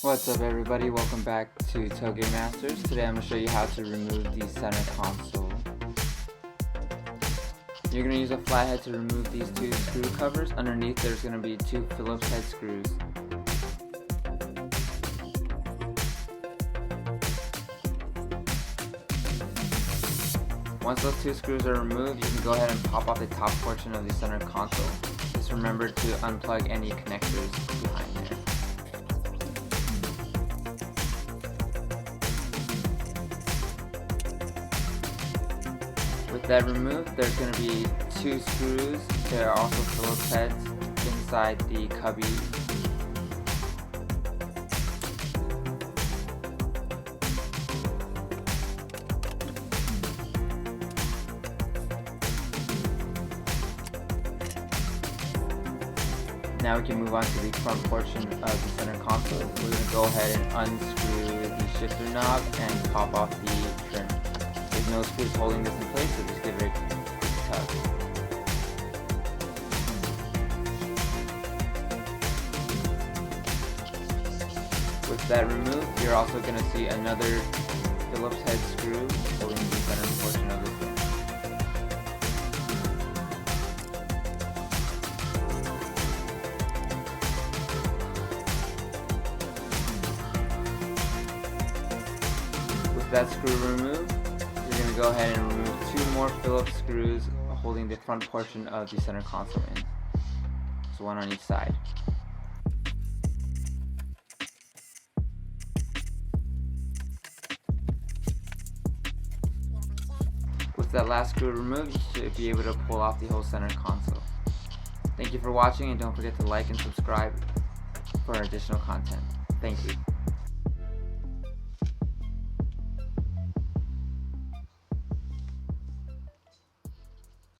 What's up everybody, welcome back to Tailgate Masters. Today I'm going to show you how to remove the center console. You're going to use a flathead to remove these two screw covers. Underneath there's going to be two Phillips head screws. Once those two screws are removed, you can go ahead and pop off the top portion of the center console. Just remember to unplug any connectors behind there. With that removed, there's going to be two screws. There are also Phillips heads inside the cubby. Now we can move on to the front portion of the center console. We're going to go ahead and unscrew the shifter knob and pop off the trim. There's no screws holding this in place, so just give it a quick tug. With that removed, you're also going to see another Phillips head screw holding the center portion of the trim. With that screw removed, you're going to go ahead and remove two more Phillips screws holding the front portion of the center console in. So one on each side. With that last screw removed, you should be able to pull off the whole center console. Thank you for watching, and don't forget to like and subscribe for additional content. Thank you.